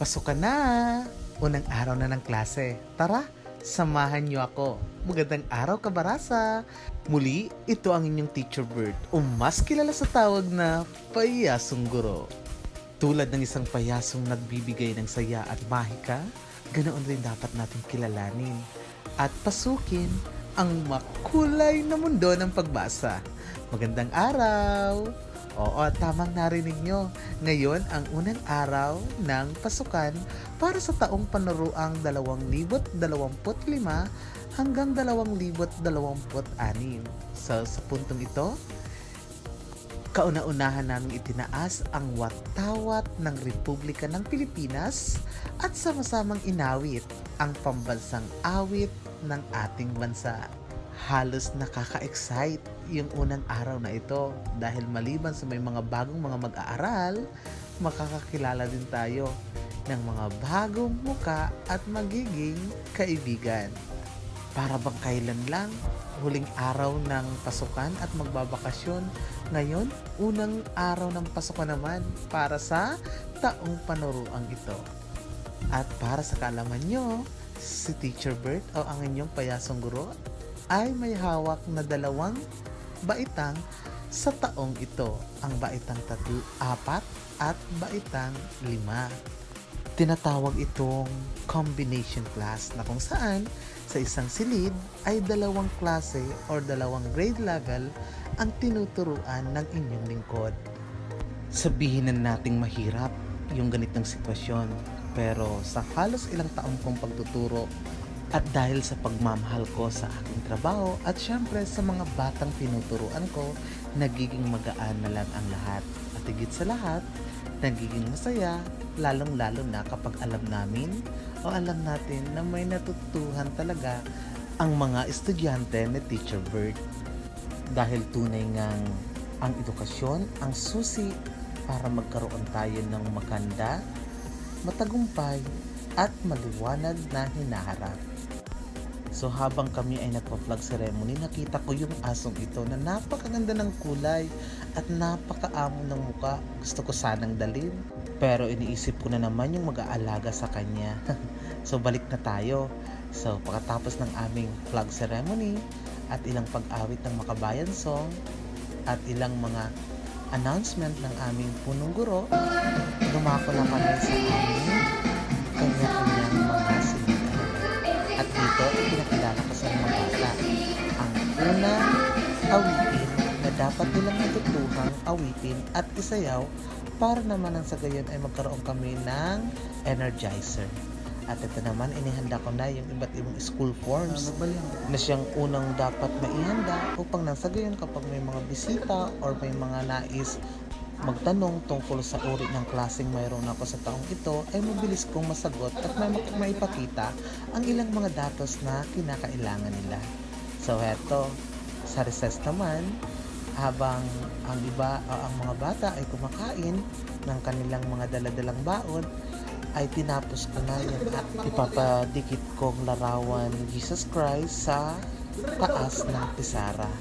Pasok ka na! Unang araw na ng klase. Tara, samahan niyo ako. Magandang araw, kabarasa! Muli, ito ang inyong Teacher Bird, o mas kilala sa tawag na Payasong Guro. Tulad ng isang payasong nagbibigay ng saya at mahika, ganoon rin dapat natin kilalanin at pasukin ang makulay na mundo ng pagbasa. Magandang araw! Oo, tamang narinig nyo. Ngayon ang unang araw ng pasukan para sa taong panuruang 2025 hanggang 2026. So, sa puntong ito, kauna-unahan namin itinaas ang watawat ng Republika ng Pilipinas at sama-samang inawit ang pambansang awit ng ating bansa. Halos nakaka-excite yung unang araw na ito dahil maliban sa may mga bagong mga mag-aaral, makakakilala din tayo ng mga bagong muka at magiging kaibigan. Para bang kailan lang, huling araw ng pasukan at magbabakasyon. Ngayon, unang araw ng pasukan naman para sa taong panuruang ito. At para sa kaalaman nyo, si Teacher Bird o ang inyong payasong guro ay may hawak na 2 baitang sa taong ito. Ang baitang 4 at baitang 5. Tinatawag itong combination class na kung saan sa isang silid ay 2 klase or 2 grade level ang tinuturuan ng inyong lingkod. Sabihin na nating mahirap yung ganitong sitwasyon, pero sa halos ilang taong kong pagtuturo at dahil sa pagmamahal ko sa aking trabaho at syempre sa mga batang tinuturuan ko, nagiging magaan na lang ang lahat. At higit sa lahat, nagiging masaya, lalong-lalo na kapag alam namin o alam natin na may natutuhan talaga ang mga estudyante ni Teacher Bird. Dahil tunay ngang ang edukasyon ang susi para magkaroon tayo ng maganda, matagumpay at maliwanag na hinaharap. So habang kami ay nagpa-flag ceremony, nakita ko yung asong ito na napakaganda ng kulay at napakaamo ng muka. Gusto ko sanang dalhin, pero iniisip ko na naman yung mag-aalaga sa kanya. So balik na tayo. So pagkatapos ng aming flag ceremony at ilang pag-awit ng Makabayan Song at ilang mga announcement ng aming punong guro, dumako na kami sa aming kanya-kanyang mga silid. At dito, pinakilala ko sa mga bata ang unang awitin na dapat nilang natutuhang awitin at isayaw para naman ang sa gayon ay magkaroon kami ng energizer. At ito naman, inihanda ko na yung iba't ibang school forms na siyang unang dapat maihanda upang nang sa gayon kapag may mga bisita or may mga nais magtanong tungkol sa uri ng klaseng mayroon ako sa taong ito ay mabilis kong masagot at maipakita ang ilang mga datos na kinakailangan nila. So eto, sa recess naman, habang ang iba o ang mga bata ay kumakain ng kanilang mga daladalang baon, ay tinapos ko na yan at ipapadikit kong larawan ni Jesus Christ sa taas ng pisara.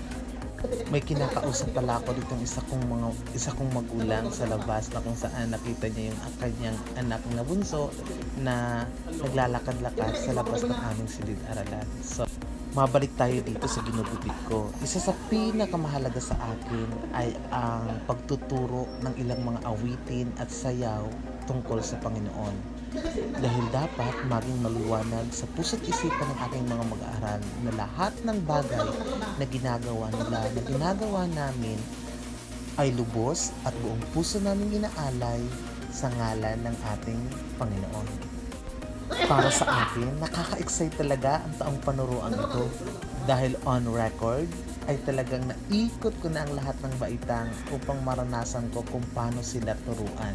May kinakausap pala ako ditong isa kong magulang sa labas na kung saan nakita niya yung kanyang anak na bunso na naglalakad-lakad sa labas ng aming silid-aralan. So, mabalik tayo dito sa ginugupiit ko. Isa sa pinakamahalaga sa akin ay ang pagtuturo ng ilang mga awitin at sayaw tungkol sa Panginoon. Dahil dapat maging maliwanag sa puso't isipan ng aking mga mag-aaral na lahat ng bagay na ginagawa nila, na ginagawa namin ay lubos at buong puso namin inaalay sa ngalan ng ating Panginoon. Para sa akin, nakaka-excite talaga ang taong panuruan ito dahil on record ay talagang naikot ko na ang lahat ng baitang upang maranasan ko kung paano sila turuan.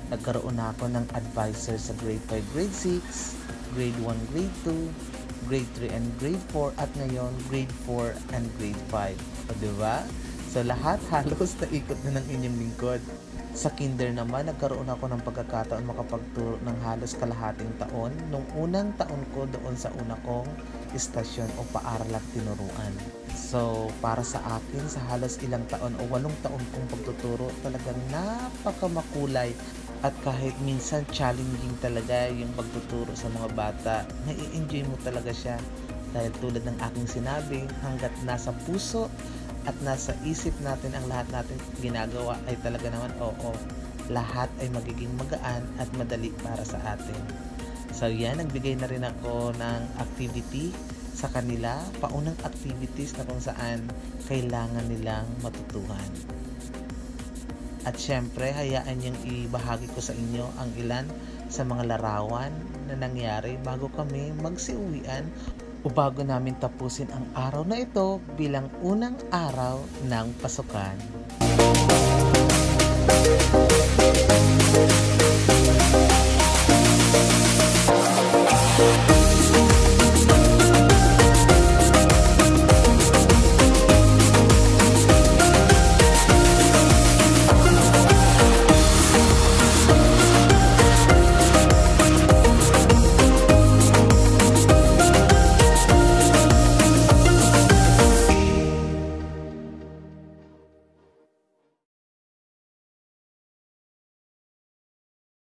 Nagkaroon na ako ng advisor sa grade 5, grade 6, grade 1, grade 2, grade 3 and grade 4 at ngayon grade 4 and grade 5. O diba? So lahat halos naikot na ng inyong lingkod. Sa kinder naman, nagkaroon ako ng pagkakataon makapagturo ng halos kalahating taon nung unang taon ko doon sa una kong istasyon o paaral at tinuruan. So, para sa akin, sa halos ilang taon o 8 taon kong pagtuturo, talagang napakamakulay At kahit minsan challenging talaga yung pagtuturo sa mga bata, nai-enjoy mo talaga siya. Dahil tulad ng aking sinabi, hangga't nasa puso at nasa isip natin ang lahat natin ginagawa ay talaga naman oo, lahat ay magiging magaan at madali para sa atin. So yan, nagbigay na rin ako ng activity sa kanila, paunang activities na kung saan kailangan nilang matutuhan. At syempre, hayaan niyang ibahagi ko sa inyo ang ilan sa mga larawan na nangyari bago kami magsiuwian o bago namin tapusin ang araw na ito bilang unang araw ng pasukan.